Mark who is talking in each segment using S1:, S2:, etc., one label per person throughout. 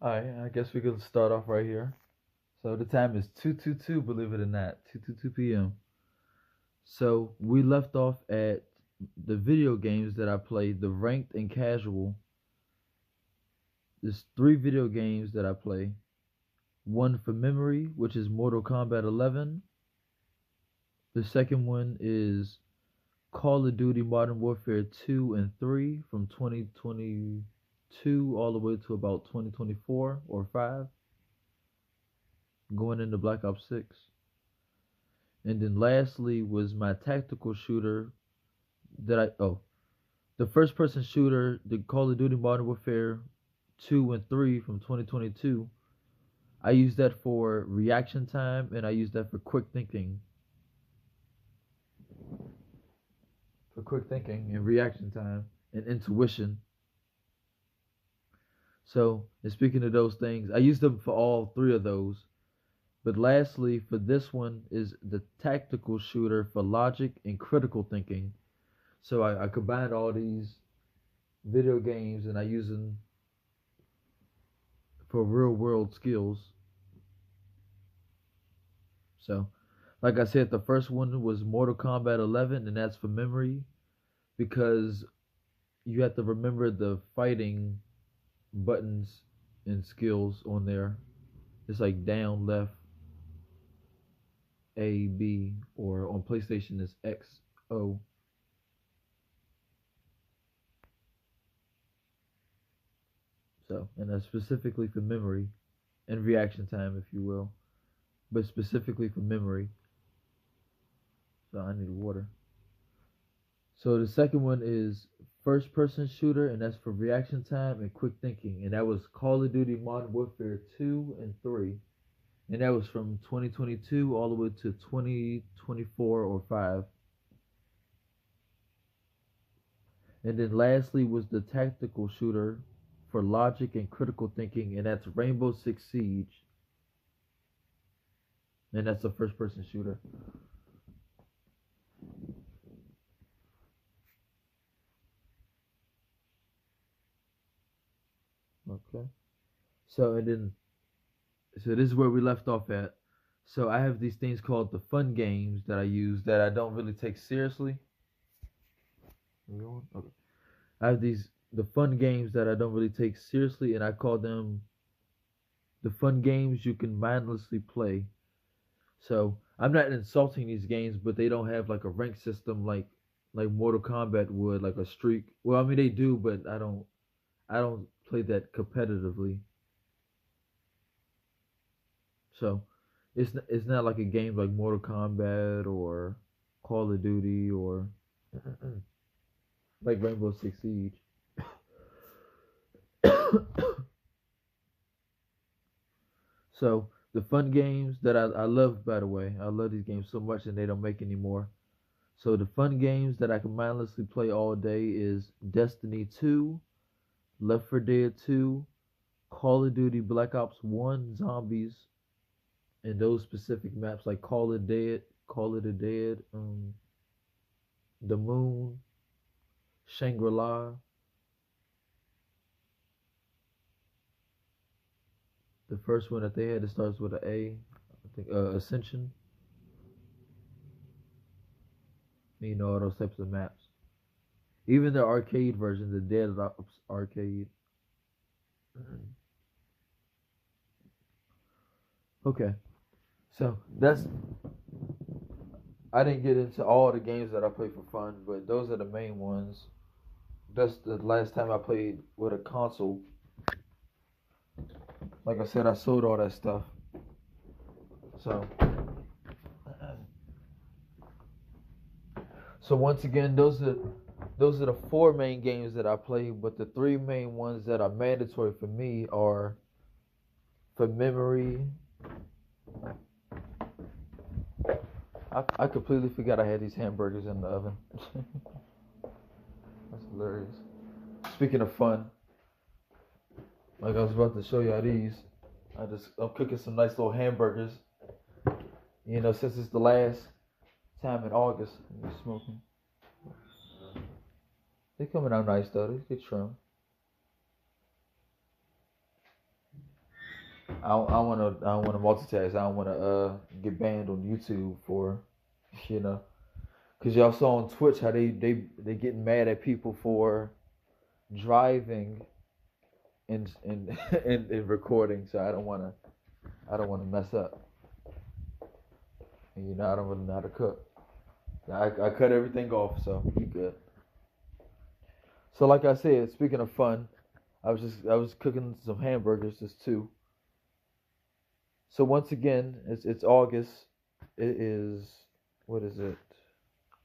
S1: Alright, I guess we could start off right here. So the time is 2:22, believe it or not, 2:22 p.m. So we left off at the video games that I played, the ranked and casual. There's three video games that I play. One for memory, which is Mortal Kombat 11. The second one is Call of Duty Modern Warfare 2 and 3 from 2022 all the way to about 2024 or 5, going into Black Ops 6. And then lastly was my tactical shooter the first person shooter, the Call of Duty Modern Warfare 2 and 3 from 2022. I use that for reaction time and I use that for quick thinking. For quick thinking and reaction time and intuition. So, and speaking of those things, I use them for all three of those. But lastly, for this one is the tactical shooter for logic and critical thinking. So I combined all these video games and I use them for real world skills. So, like I said, the first one was Mortal Kombat 11, and that's for memory because you have to remember the fighting buttons and skills on there. It's like down, left, A, B, or on PlayStation it's X, O. So, and that's specifically for memory and reaction time, if you will, but specifically for memory. So I need water. So the second one is first person shooter, and that's for reaction time and quick thinking, and that was Call of Duty Modern Warfare 2 and 3, and that was from 2022 all the way to 2024 or 5. And then lastly was the tactical shooter for logic and critical thinking, and that's Rainbow Six Siege. And that's a first person shooter. Okay. So and then so this is where we left off at. So I have these things called the fun games that I use that I don't really take seriously. Okay. I have these the fun games that I don't really take seriously, and I call them the fun games you can mindlessly play. So I'm not insulting these games, but they don't have like a rank system like Mortal Kombat would, like a streak. Well, I mean they do, but I don't play that competitively. So it's not like a game like Mortal Kombat or Call of Duty or like Rainbow Six Siege. So the fun games that I love, by the way, I love these games so much, and they don't make anymore. So the fun games that I can mindlessly play all day is Destiny 2, Left 4 Dead 2, Call of Duty Black Ops 1, Zombies, and those specific maps like Call of the Dead, The Moon, Shangri-La, the first one that they had, it starts with an A, I think Ascension, you know, all those types of maps. Even the arcade version, the Dead Ops arcade. Okay, so that's I didn't get into all the games that I play for fun, but those are the main ones. That's the last time I played with a console. Like I said, I sold all that stuff. So, so once again, those are the four main games that I play. But the three main ones that are mandatory for me are for memory. I completely forgot I had these hamburgers in the oven. That's hilarious. Speaking of fun, like I was about to show y'all these. I'm cooking some nice little hamburgers. You know, since it's the last time in August, I'm smoking. They coming out nice though. They trim. I don't wanna multitask. I don't wanna get banned on YouTube for, you know, because y'all saw on Twitch how they getting mad at people for driving and and recording. So I don't wanna mess up. And I don't really know how to cook. I cut everything off, so we good. So like I said, speaking of fun, I was cooking some hamburgers just too. So once again, it's August. It is, what is it?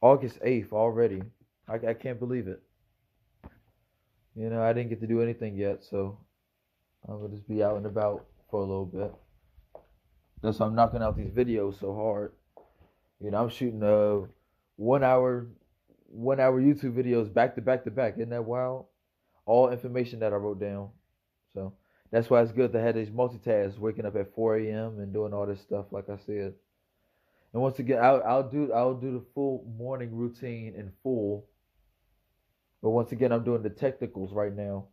S1: August 8th already. I can't believe it. I didn't get to do anything yet, so I'm gonna just be out and about for a little bit. That's why I'm knocking out these videos so hard. I'm shooting 1 hour 1 hour YouTube videos back to back to back. Isn't that wild? All information that I wrote down. So that's why it's good to have these multitasks, waking up at 4 a.m. and doing all this stuff, like I said. And once again, I'll do the full morning routine in full. But once again, I'm doing the technicals right now.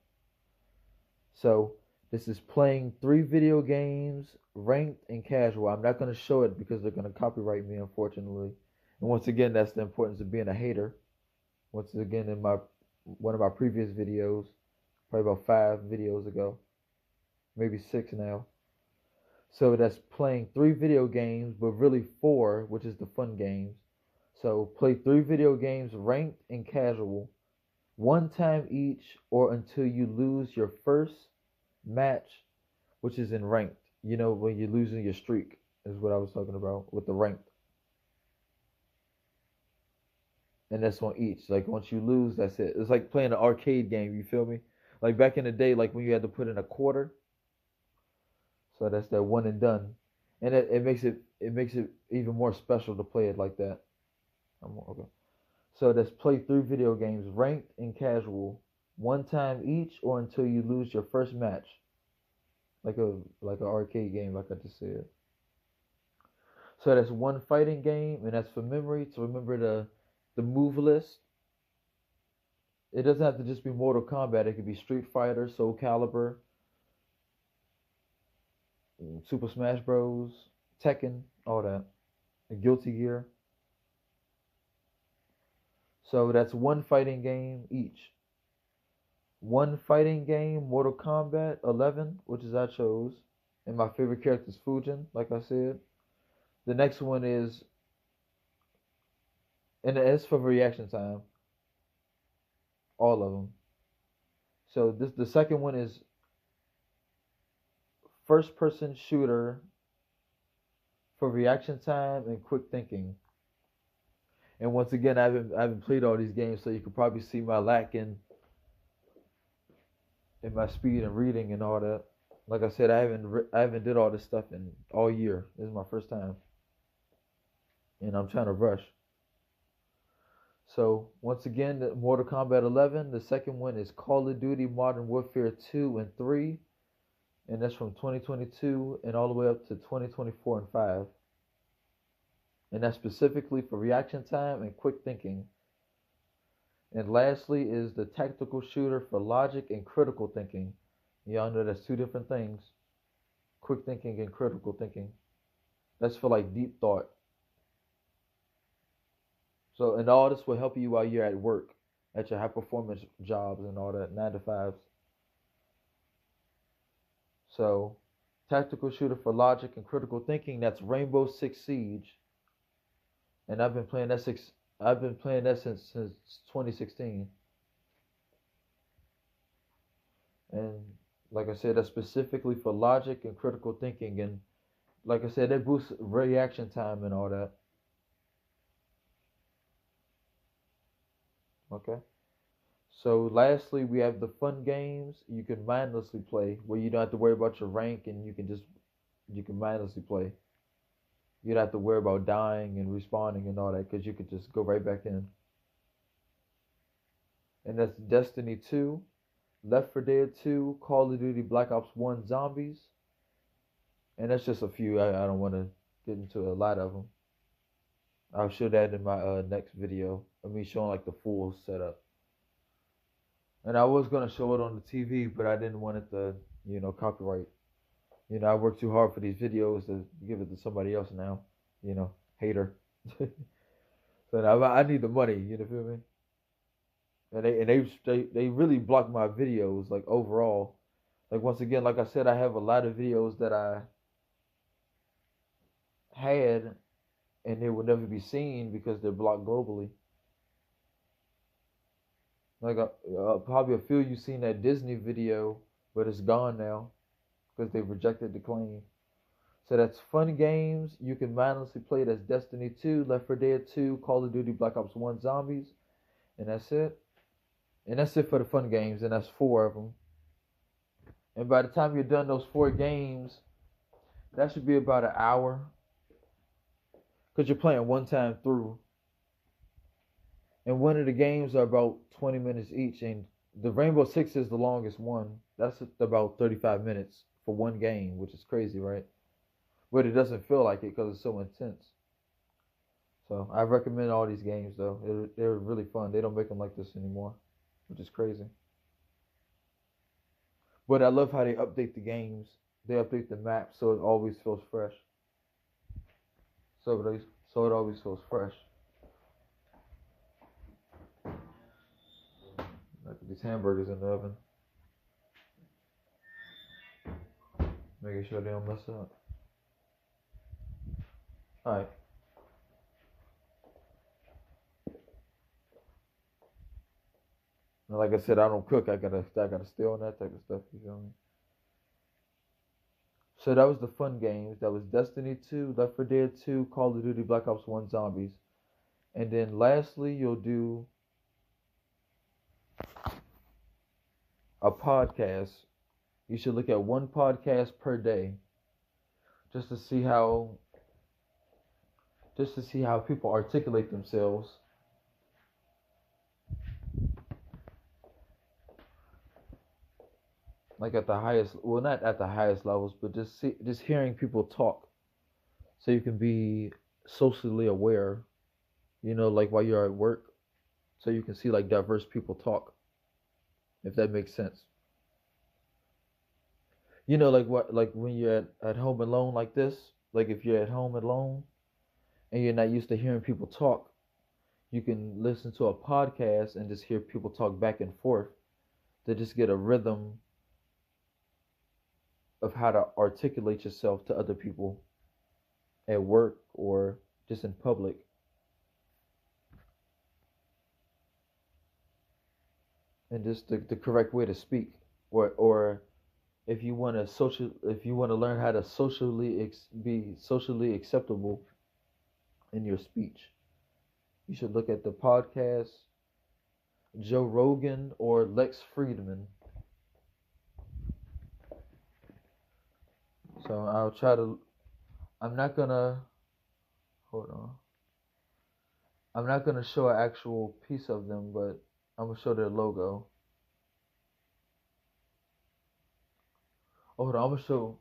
S1: So this is playing 3 video games, ranked and casual. I'm not going to show it because they're going to copyright me, unfortunately. And once again, that's the importance of being a hater. Once again, in my one of my previous videos, probably about 5 videos ago, maybe 6 now. So that's playing 3 video games, but really 4, which is the fun games. So play 3 video games, ranked and casual, one time each, or until you lose your first match, which is in ranked. When you're losing your streak, is what I was talking about with the ranked. And that's on each. Like once you lose, that's it. It's like playing an arcade game. You feel me? Like back in the day, like when you had to put in a quarter. So that's that one and done, and it makes it even more special to play it like that. Okay. So let's play 3 video games, ranked and casual, one time each, or until you lose your first match, like an arcade game, like I just said. So that's one fighting game, and that's for memory to remember the move list. It doesn't have to just be Mortal Kombat. It could be Street Fighter, Soul Calibur, Super Smash Bros, Tekken, all that. Guilty Gear. So that's one fighting game each. One fighting game, Mortal Kombat 11, which is I chose, and my favorite character is Fujin, like I said. The next one is, and it's for reaction time, all of them. So the second one is first person shooter for reaction time and quick thinking. And once again, I haven't played all these games, so you can probably see my lack in my speed and reading and all that. Like I said, I haven't did all this stuff in all year. This is my first time, and I'm trying to rush. So once again, the Mortal Kombat 11. The second one is Call of Duty Modern Warfare 2 and 3, and that's from 2022 and all the way up to 2024 and 5. And that's specifically for reaction time and quick thinking. And lastly is the tactical shooter for logic and critical thinking. Y'all know that's 2 different things. Quick thinking and critical thinking. That's for like deep thought. So, and all this will help you while you're at work, at your high performance jobs and all that, 9 to 5s. So, tactical shooter for logic and critical thinking, that's Rainbow Six Siege. And I've been playing that since 2016. And like I said, that's specifically for logic and critical thinking. And like I said, that boosts reaction time and all that. Okay. So lastly, we have the fun games you can mindlessly play, where you don't have to worry about your rank, and you can mindlessly play. You don't have to worry about dying and respawning and all that, because you could just go right back in. And that's Destiny 2, Left 4 Dead 2, Call of Duty Black Ops 1 Zombies. And that's just a few. I don't want to get into a lot of them. I'll show that in my next video of me showing like the full setup. And I was gonna show it on the TV, but I didn't want it to, copyright. I work too hard for these videos to give it to somebody else now. Hater. So now I need the money. You know, feel me? And they really block my videos like overall. Like once again, like I said, I have a lot of videos that I had and they will never be seen because they're blocked globally. Like probably a few you seen that Disney video, but it's gone now because they rejected the claim. So that's fun games. You can mindlessly play it as Destiny 2, Left 4 Dead 2, Call of Duty Black Ops 1 Zombies, and that's it. And that's it for the fun games, and that's four of them. And by the time you're done those four games, that should be about an hour because you're playing one time through. And one of the games are about 20 minutes each, and the Rainbow Six is the longest one. That's about 35 minutes for one game, which is crazy, right? But it doesn't feel like it because it's so intense. So I recommend all these games though. They're really fun. They don't make them like this anymore, which is crazy. But I love how they update the games. They update the map so it always feels fresh. So it always feels fresh. Look at these hamburgers in the oven. Making sure they don't mess up. Alright. Like I said, I don't cook. I gotta stay on that type of stuff. You feel me? So that was the fun games. That was Destiny 2, Left 4 Dead 2, Call of Duty Black Ops 1 Zombies. And then lastly, you'll do a podcast. You should look at one podcast per day just to see how people articulate themselves. Like at the highest, well, not at the highest levels, but just hearing people talk, so you can be socially aware. Like while you're at work, so you can see like diverse people talk, if that makes sense. Like what, like when you're at home alone like this, like if you're at home alone and you're not used to hearing people talk, you can listen to a podcast and just hear people talk back and forth to just get a rhythm of how to articulate yourself to other people at work or just in public. And just the correct way to speak, or if you want to learn how to be socially acceptable in your speech, you should look at the podcast Joe Rogan or Lex Friedman. So I'll try to. I'm not gonna. Hold on. I'm not gonna show an actual piece of them, but I'm gonna show their logo. Oh, hold on. I'm gonna show.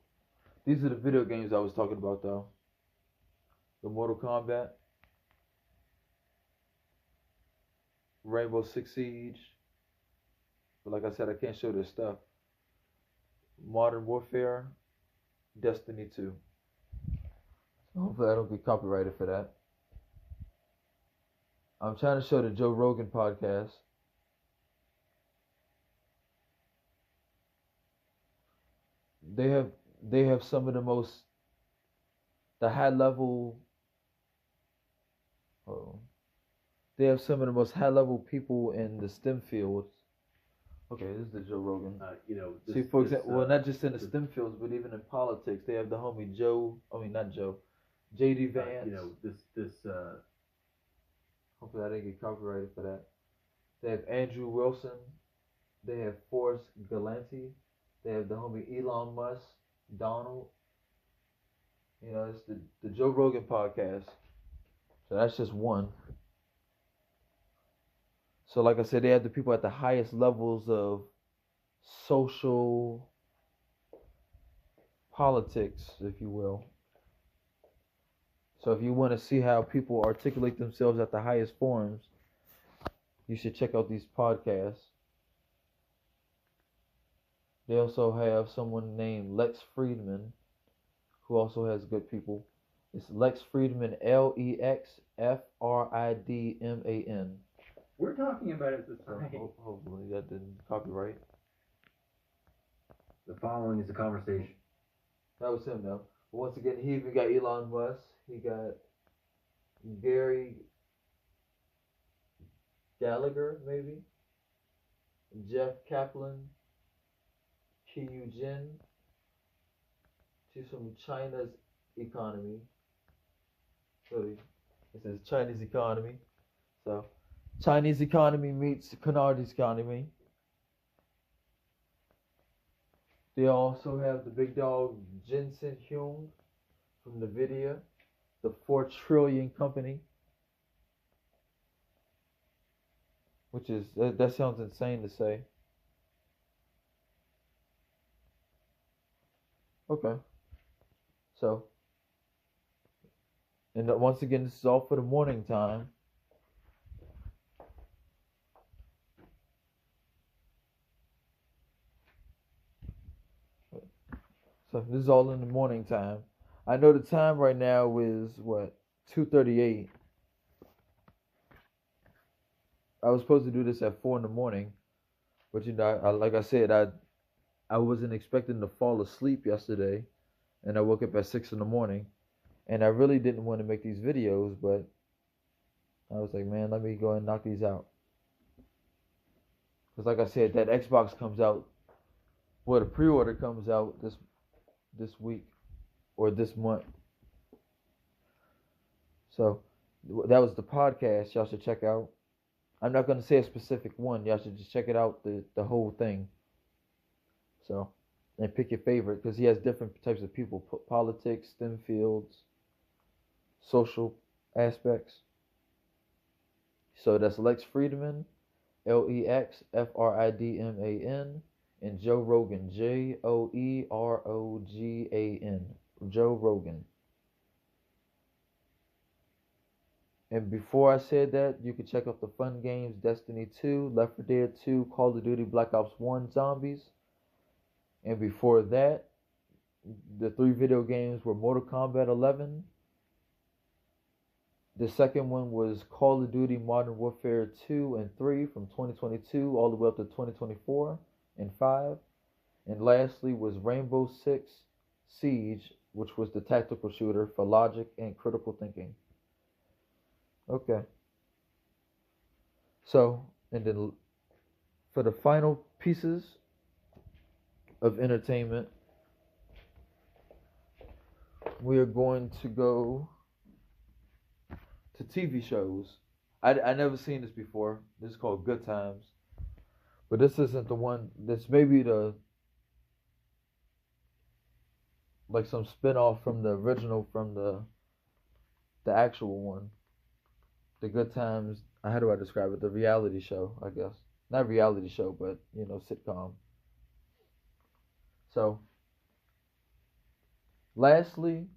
S1: These are the video games I was talking about, though. The Mortal Kombat, Rainbow Six Siege. But like I said, I can't show this stuff. Modern Warfare, Destiny 2. So hopefully I don't get copyrighted for that. I'm trying to show the Joe Rogan podcast. They have they have some of the high level. Oh, they have some of the most high level people in the STEM fields. Okay, this is the Joe Rogan. See, for example, well, not just in the STEM fields, but even in politics, they have the homie Joe. I mean, not Joe. JD Vance. Hopefully, I didn't get copyrighted for that. They have Andrew Wilson. They have Forrest Galanti. They have the homie Elon Musk, Donald. It's the Joe Rogan podcast. So that's just one. So like I said, they have the people at the highest levels of social politics, if you will. So if you want to see how people articulate themselves at the highest forms, you should check out these podcasts. They also have someone named Lex Friedman, who also has good people. It's Lex Friedman, Lexfriedman.
S2: We're talking about it this
S1: So
S2: way.
S1: hopefully that didn't copyright.
S2: The following is a conversation.
S1: That was him though. But once again, he even got Elon Musk. He got Gary Gallagher, maybe. Jeff Kaplan, Qiu Jin. She's from China's economy. So it says Chinese economy. So Chinese economy meets Canardi's economy. They also have the big dog Jensen Huang from NVIDIA, the 4 trillion company. Which is, that sounds insane to say. Okay. So, and once again, this is all for the morning time. So this is all in the morning time. I know the time right now is what, 2:38. I was supposed to do this at 4 in the morning, but like I said, I wasn't expecting to fall asleep yesterday, and I woke up at 6 in the morning, and I really didn't want to make these videos, but I was like, man, let me go and knock these out. Because like I said, that Xbox comes out, well, the pre-order comes out this week or this month. So that was the podcast y'all should check out. I'm not going to say a specific one. Y'all should just check it out, the whole thing. So, and pick your favorite because he has different types of people: politics, STEM fields, social aspects. So that's Lex Friedman, Lexfriedman, and Joe Rogan, Joerogan, Joe Rogan. And before I said that, you could check out the fun games Destiny 2, Left 4 Dead 2, Call of Duty Black Ops 1 Zombies. And before that, the 3 video games were Mortal Kombat 11. The second one was Call of Duty Modern Warfare 2 and 3 from 2022 all the way up to 2024 and 5. And lastly was Rainbow Six Siege, which was the tactical shooter for logic and critical thinking. Okay. So, and then for the final pieces of entertainment, we are going to go to TV shows. I never seen this before. This is called Good Times, but this isn't the one. This may be the like some spinoff from the original, from the actual one. The Good Times. How do I describe it? The reality show, I guess. Not reality show, but sitcom. So, lastly,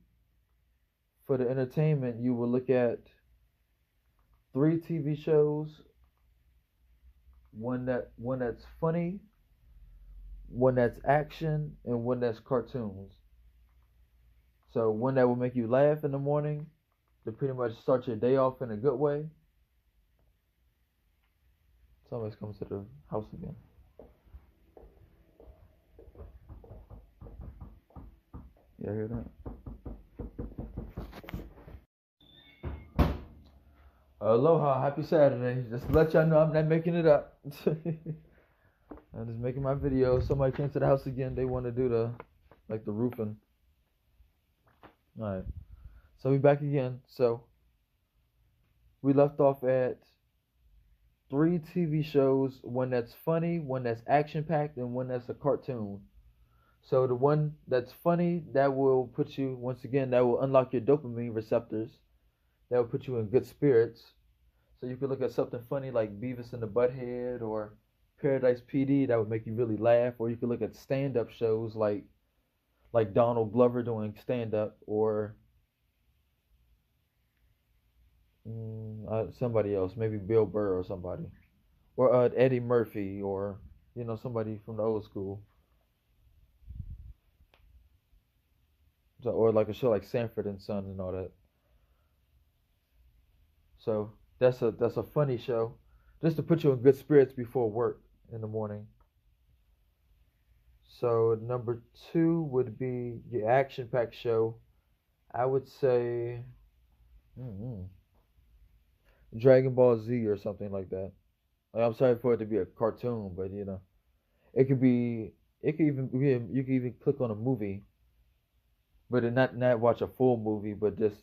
S1: for the entertainment, you will look at 3 TV shows. One that's funny, one that's action, and one that's cartoons. So one that will make you laugh in the morning to pretty much start your day off in a good way. Somebody's coming to the house again. Yeah, I hear that. Aloha, happy Saturday. Just to let y'all know I'm not making it up. I'm just making my video. Somebody came to the house again. They want to do the roofing. Alright. So we back again. So we left off at 3 TV shows, one that's funny, one that's action packed, and one that's a cartoon. So the one that's funny, that will put you, once again, that will unlock your dopamine receptors. That will put you in good spirits. So you could look at something funny like Beavis and the Butthead or Paradise PD, that would make you really laugh. Or you could look at stand-up shows like Donald Glover doing stand-up, or somebody else, maybe Bill Burr or somebody, or Eddie Murphy, or somebody from the old school. So, or like a show like Sanford and Son and all that. So that's a funny show, just to put you in good spirits before work in the morning. So number two would be your action-packed show. I would say mm, Dragon Ball Z or something like that. Like, I'm sorry for it to be a cartoon, but it could be. It could even be. You could even click on a movie, but not watch a full movie, but just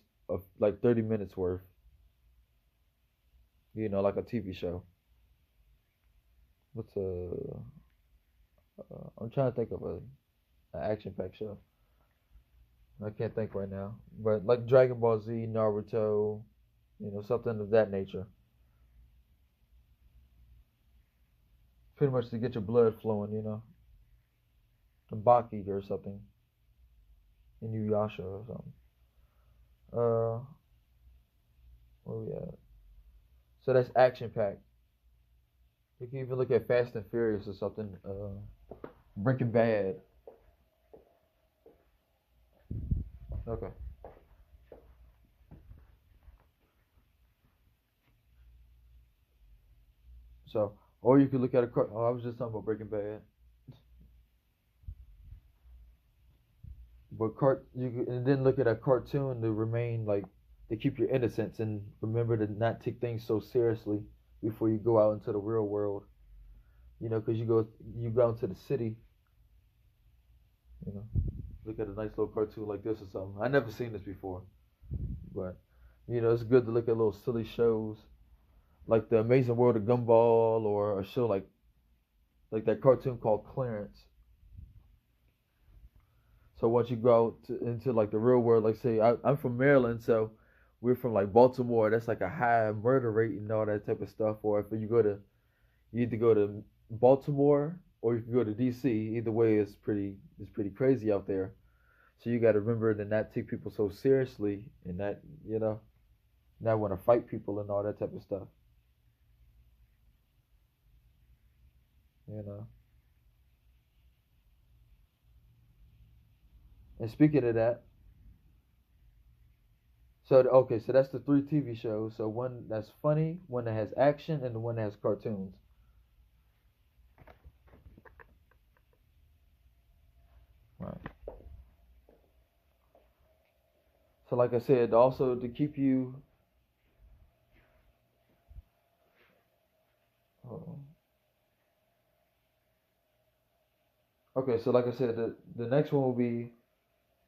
S1: like 30 minutes worth. Like a TV show. What's a? I'm trying to think of an action-packed show. I can't think right now, but like Dragon Ball Z, Naruto, something of that nature. Pretty much to get your blood flowing, Baki or something, Inuyasha or something. Uh, where we at? So that's action packed. You can even look at Fast and Furious or something. Breaking Bad. Okay. So, or you could look at I was just talking about Breaking Bad. But and then look at a cartoon to remain like to keep your innocence and remember to not take things so seriously before you go out into the real world. Because you go out to the city. You know, look at a nice little cartoon like this or something. I never seen this before, but it's good to look at little silly shows like the Amazing World of Gumball or a show like that cartoon called Clarence. So once you go out into like the real world, like say I'm from Maryland, so we're from like Baltimore. That's like a high murder rate and all that type of stuff. Or if you either go to Baltimore or you can go to DC. Either way, it's pretty crazy out there. So you got to remember to not take people so seriously and that not want to fight people and all that type of stuff. You know. And speaking of that, so that's the three TV shows. So one that's funny, one that has action, and the one that has cartoons. Right. So like I said, also to keep you. Oh, okay, so like I said, the next one will be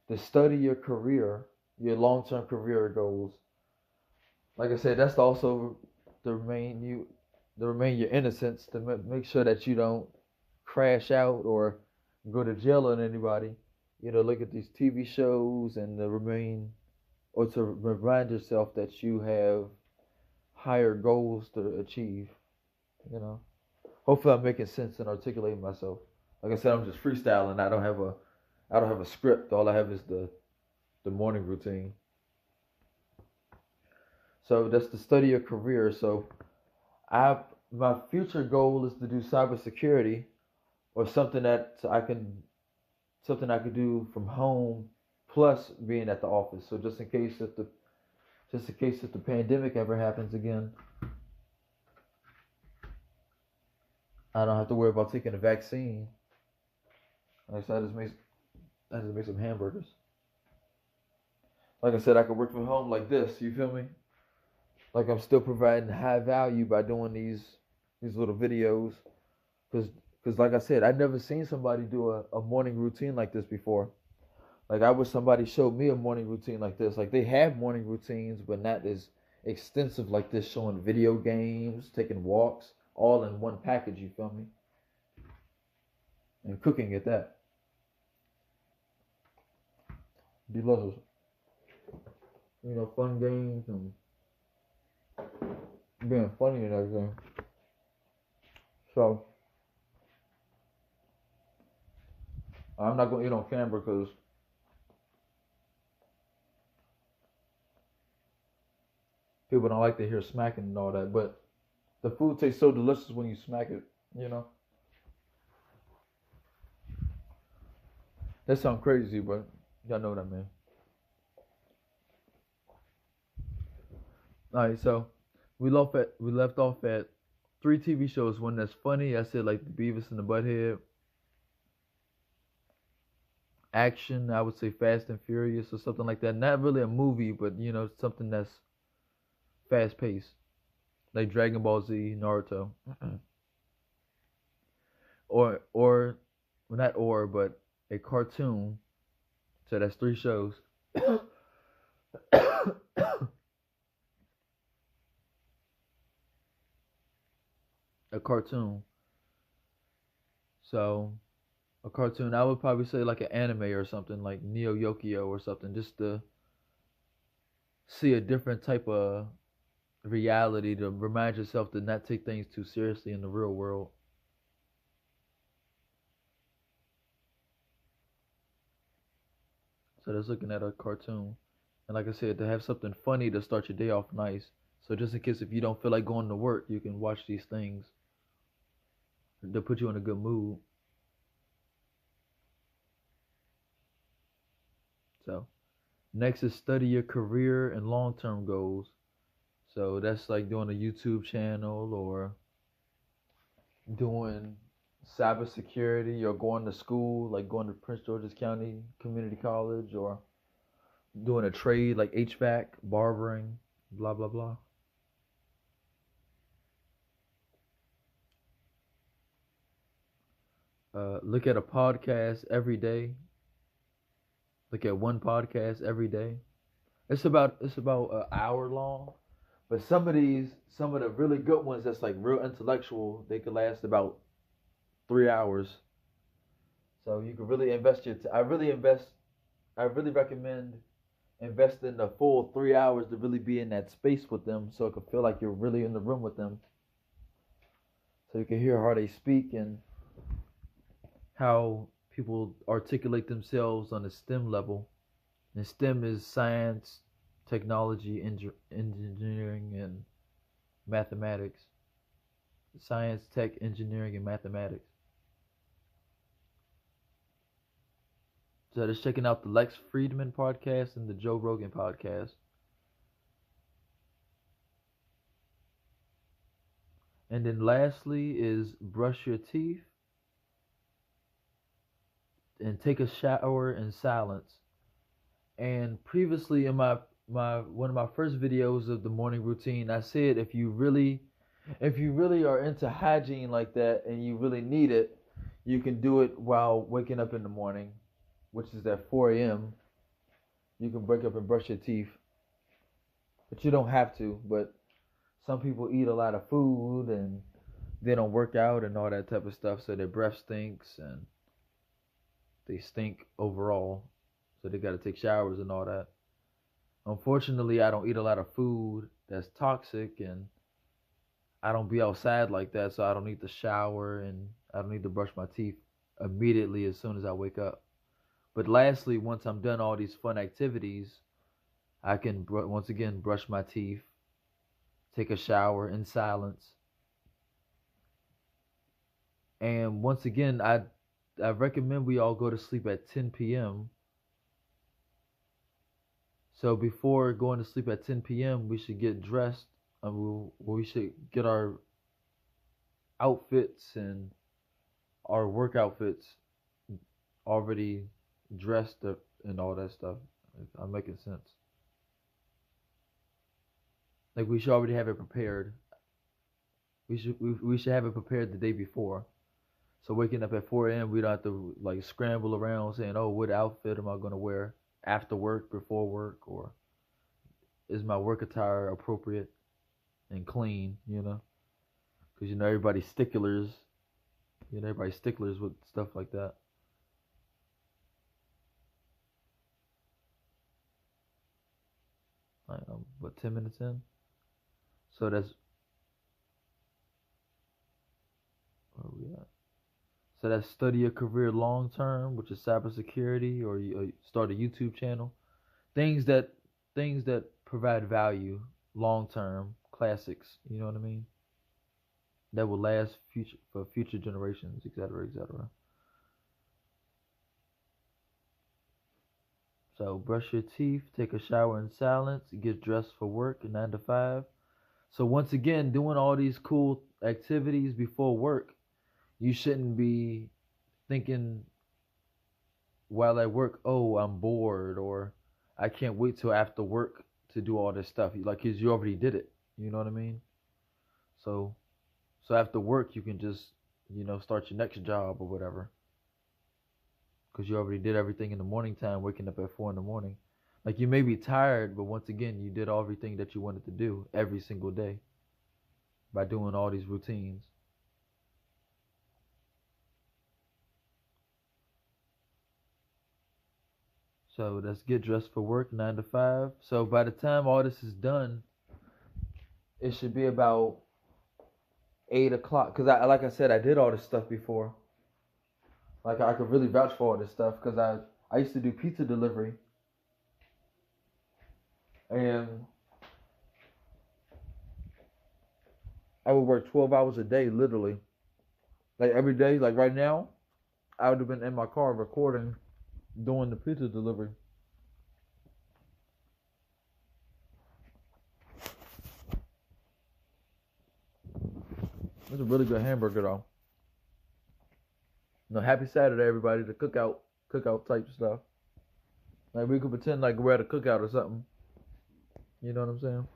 S1: to study your career, your long term career goals. Like I said, that's also to remain your innocence, to make sure that you don't crash out or go to jail on anybody. Look at these TV shows and to remain or to remind yourself that you have higher goals to achieve. You know. Hopefully, I'm making sense and articulating myself. Like I said, I'm just freestyling. I don't have a script. All I have is the morning routine. So that's to study a career. So I my future goal is to do cybersecurity or something I could do from home plus being at the office. So just in case if the pandemic ever happens again, I don't have to worry about taking a vaccine. Like I said, I just make some hamburgers. Like I said, I could work from home like this. You feel me? Like I'm still providing high value by doing these little videos. Cause like I said, I'd never seen somebody do a morning routine like this before. Like I wish somebody showed me a morning routine like this. Like they have morning routines, but not as extensive like this, showing video games, taking walks, all in one package. You feel me? And cooking at that. Delicious. Fun games and being funny and everything. So I'm not gonna eat on camera because people don't like to hear smacking and all that. But the food tastes so delicious when you smack it. You know that sounds crazy, but y'all know what I mean. All right, so we left off at three TV shows. One that's funny. I said like the Beavis and the Butthead. Action, I would say Fast and Furious or something like that. Not really a movie, but something that's fast paced, like Dragon Ball Z, Naruto, or well, not but a cartoon. So that's three shows. A cartoon. So a cartoon, I would probably say like an anime or something like Neo Yokio or something, just to see a different type of reality to remind yourself to not take things too seriously in the real world. So that's looking at a cartoon. And like I said, to have something funny to start your day off nice. So just in case if you don't feel like going to work, you can watch these things to put you in a good mood. So next is study your career and long term goals. So that's like doing a YouTube channel or doing cybersecurity or going to school, like going to Prince George's County Community College or doing a trade like HVAC, barbering, blah, blah, blah. Look at a podcast every day. Look at one podcast every day. It's about an hour long, but some of the really good ones that's like real intellectual, they could last about 3 hours. So you can really invest I really recommend investing the full 3 hours to really be in that space with them, so it can feel like you're really in the room with them, so you can hear how they speak and how people articulate themselves on the STEM level. And STEM is science, technology, engineering, and mathematics. Science, tech, engineering, and mathematics. So just checking out the Lex Friedman podcast and the Joe Rogan podcast. And then lastly is brush your teeth and take a shower in silence. And previously in my one of my first videos of the morning routine, I said if you really are into hygiene like that and you really need it, you can do it while waking up in the morning, which is at 4 a.m. You can wake up and brush your teeth, but you don't have to. But some people eat a lot of food and they don't work out and all that type of stuff, so their breath stinks and they stink overall. So they got to take showers and all that. Unfortunately, I don't eat a lot of food that's toxic, and I don't be outside like that, so I don't need to shower and I don't need to brush my teeth immediately as soon as I wake up. But lastly, once I'm done all these fun activities, I can once again brush my teeth, take a shower in silence, and once again, I recommend we all go to sleep at 10 p.m. So before going to sleep at 10 p.m., we should get dressed. We should get our outfits and our work outfits already dressed up and all that stuff. If I'm making sense. Like we should already have it prepared. We should have it prepared the day before. So waking up at 4 a.m., we don't have to like scramble around saying, "Oh, what outfit am I gonna wear after work, before work, or is my work attire appropriate and clean?" Because everybody's sticklers. Everybody's sticklers with stuff like that. What 10 minutes in? So that's where we at. So that's study a career long term, which is cybersecurity, or you start a YouTube channel. Things that things that provide value long term, classics. You know what I mean? That will last future generations, etc., etc. So brush your teeth, take a shower in silence, get dressed for work 9 to 5. So once again, doing all these cool activities before work, you shouldn't be thinking while at work, oh, I'm bored or I can't wait till after work to do all this stuff. Like, 'cause you already did it. You know what I mean? So, so after work, you can just, start your next job or whatever. Because you already did everything in the morning time, waking up at 4 in the morning. Like, you may be tired, but once again, you did everything that you wanted to do every single day by doing all these routines. So let's get dressed for work 9 to 5. So by the time all this is done, it should be about 8 o'clock. Cause like I said, I did all this stuff before. Like I could really vouch for all this stuff because I used to do pizza delivery, and I would work 12 hours a day, literally. Like every day, like right now, I would have been in my car recording, doing the pizza delivery. It's a really good hamburger though. Happy Saturday, everybody. The cookout type stuff. Like we could pretend like we're at a cookout or something. You know what I'm saying?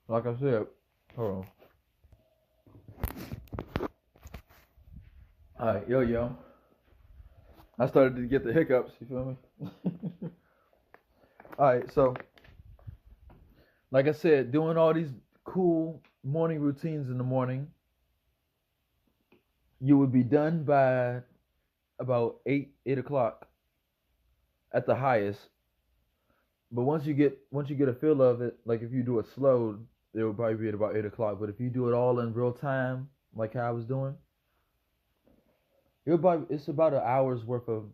S1: Like I said, hold on. All right, yo. I started to get the hiccups. You feel me? All right, so like I said, doing all these cool morning routines in the morning, you would be done by about 8 o'clock at the highest. But once you get a feel of it, like if you do it slow, it will probably be at about 8 o'clock. But if you do it all in real time, like how I was doing, it's about an hour's worth of.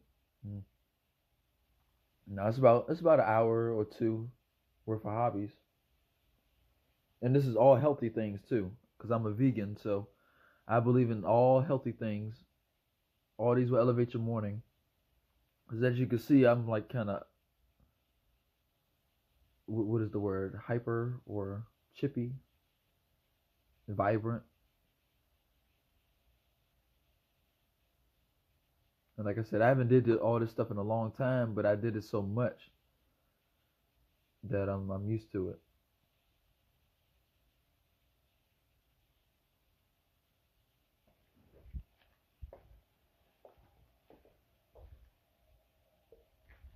S1: No, it's about an hour or two worth of hobbies, and this is all healthy things too, because I'm a vegan, so I believe in all healthy things. All these will elevate your morning. Because as you can see, I'm like kind of, what is the word? Hyper or chippy, vibrant. And like I said, I haven't did all this stuff in a long time, but I did it so much that I'm used to it.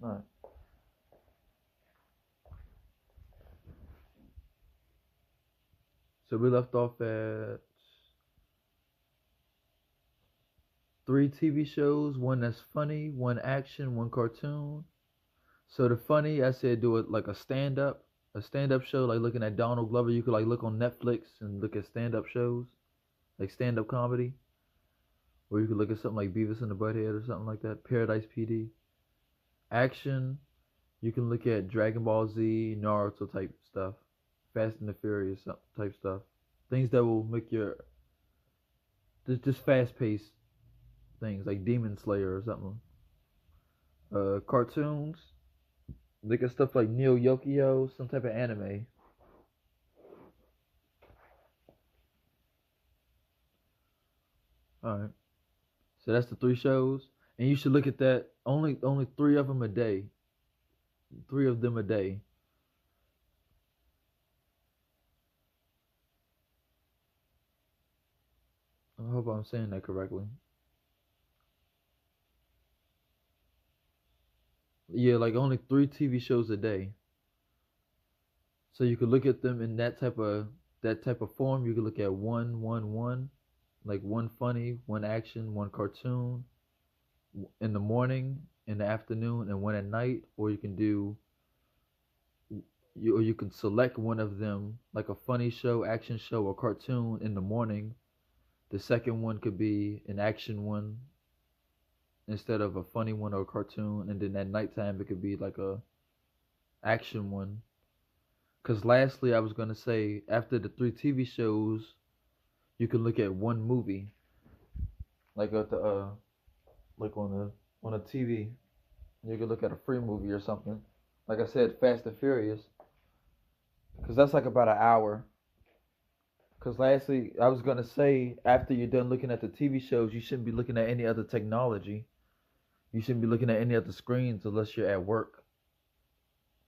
S1: All right. So we left off at 3 TV shows, one that's funny, one action, one cartoon. So the funny, I said do it like a stand up show, like looking at Donald Glover. You could like look on Netflix and look at stand up shows, like stand up comedy. Or you could look at something like Beavis and the Butthead or something like that, Paradise PD. Action, you can look at Dragon Ball Z, Naruto type stuff, Fast and the Furious type stuff. Things that will make your just fast paced things like Demon Slayer or something. Cartoons, look at stuff like Neo Yokio, some type of anime. All right, so that's the 3 shows, and you should look at that. Only 3 of them a day. 3 of them a day. I hope I'm saying that correctly. Yeah, like only 3 TV shows a day. So you could look at them in that type of form. You could look at one, like one funny, one action, one cartoon in the morning, in the afternoon, and one at night. Or you can select one of them, like a funny show, action show, or cartoon in the morning. The second one could be an action one instead of a funny one or a cartoon, and then at nighttime it could be like a action one. Cause lastly, I was gonna say after the 3 TV shows, You can look at one movie, like at the like on a TV. You can look at a free movie or something. Like I said, Fast and Furious, because that's like about an hour. Because lastly, I was gonna say after you're done looking at the TV shows, you shouldn't be looking at any other technology. You shouldn't be looking at any other screens unless you're at work,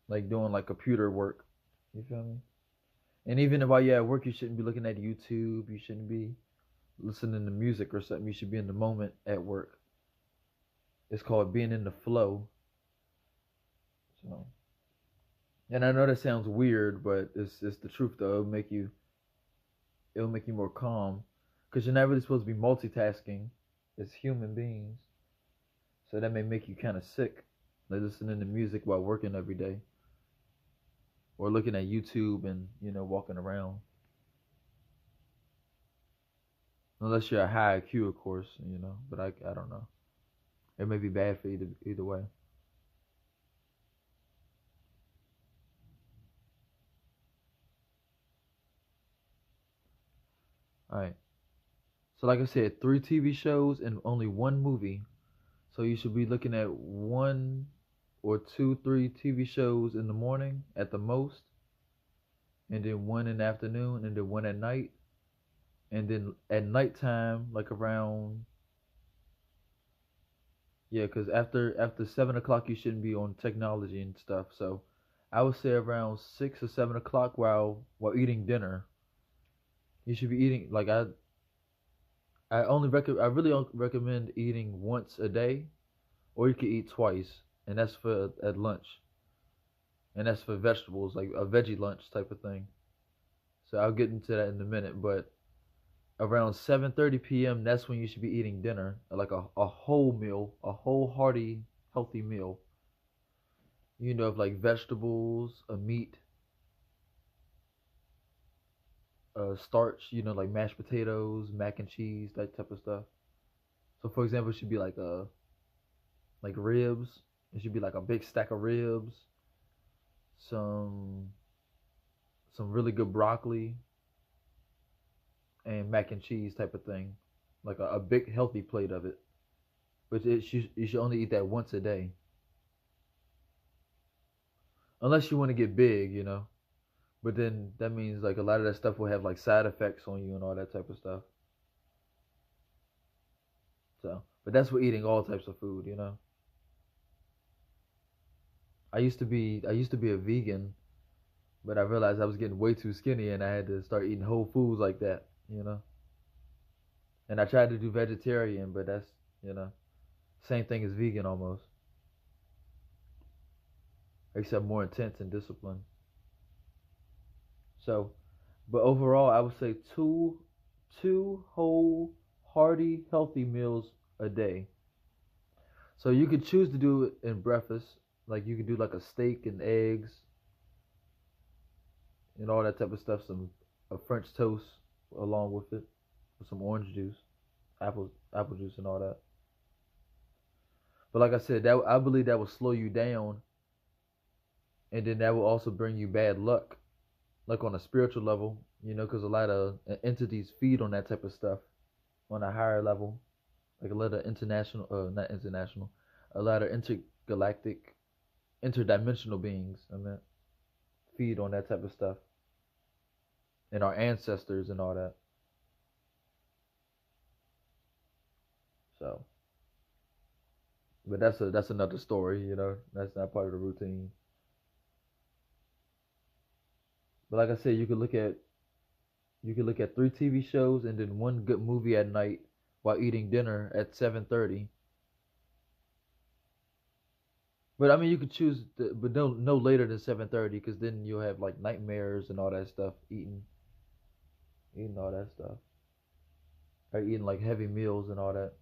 S1: like doing like computer work. You feel me? And even while you're at work, you shouldn't be looking at YouTube. You shouldn't be listening to music or something. You should be in the moment at work. It's called being in the flow. So, and I know that sounds weird, but it's the truth though. It'll make you more calm, because you're not really supposed to be multitasking as human beings. So that may make you kind of sick, like listening to music while working every day, or looking at YouTube and walking around. Unless you're a high IQ, of course, But I don't know. It may be bad for either way. All right. So like I said, 3 TV shows and only one movie. So you should be looking at one or two, 3 TV shows in the morning at the most, and then one in the afternoon, and then one at night, and then at nighttime, like around, yeah, because after 7 o'clock you shouldn't be on technology and stuff. So I would say around 6 or 7 o'clock while eating dinner, you should be eating like I really don't recommend eating once a day, or you can eat twice, and that's for at lunch, and that's for vegetables, like a veggie lunch type of thing. So I'll get into that in a minute, but around 7:30 p.m. that's when you should be eating dinner, like a whole meal, a whole hearty, healthy meal. Of like vegetables, a meat, starch, like mashed potatoes, mac and cheese, that type of stuff. So for example, it should be like ribs. It should be like a big stack of ribs, some some really good broccoli, and mac and cheese type of thing, like a big healthy plate of it. But you should only eat that once a day, unless you want to get big. But then that means like a lot of that stuff will have like side effects on you and all that type of stuff. So, but that's for eating all types of food. I used to be a vegan, but I realized I was getting way too skinny and I had to start eating whole foods like that. And I tried to do vegetarian, but that's you know same thing as vegan almost, except more intense and disciplined. So, but overall, I would say two whole, hearty, healthy meals a day. So you could choose to do it in breakfast, like you could do like a steak and eggs and all that type of stuff. Some a French toast along with it, with some orange juice, apple juice, and all that. But like I said, that I believe that will slow you down, and then that will also bring you bad luck, like on a spiritual level. Because a lot of entities feed on that type of stuff on a higher level, like a lot of international, not international, a lot of intergalactic, interdimensional beings. I mean, feed on that type of stuff, and our ancestors and all that. So, but that's another story. That's not part of the routine. But like I said, you could look at 3 TV shows and then one good movie at night while eating dinner at 7:30. But I mean, you could choose, but no later than 7:30, because then you'll have like nightmares and all that stuff. Eating all that stuff, or eating like heavy meals and all that.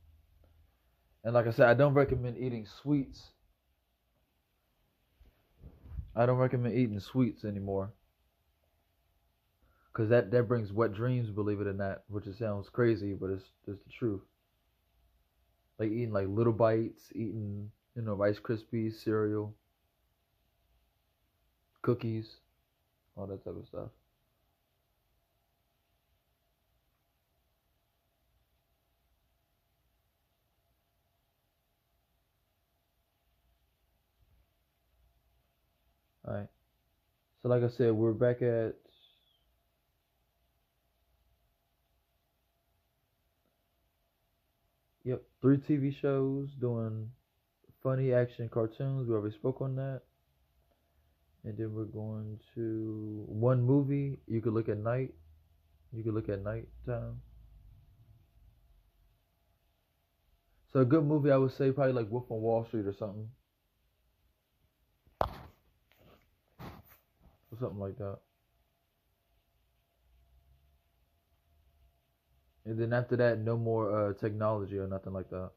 S1: And like I said, I don't recommend eating sweets. I don't recommend eating sweets anymore, because that brings wet dreams. Believe it or not, which it sounds crazy, but it's the truth. Like eating like little bites, eating Rice Krispies, cereal, cookies, all that type of stuff. So like I said, we're back at yep, 3 TV shows doing funny action cartoons. We already spoke on that. And then we're going to one movie you could look at night. You could look at nighttime. So a good movie I would say probably like Wolf on Wall Street or something. Or something like that. And then after that, no more technology or nothing like that.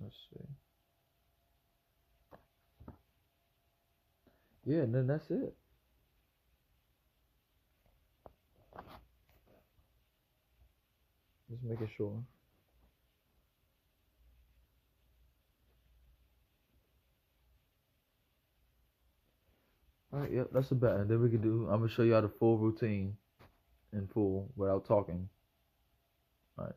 S1: Let's see. Yeah, and then that's it. Just making sure. All right, yep, that's a bet. And then we can do. I'm gonna show y'all the full routine in full without talking. All right.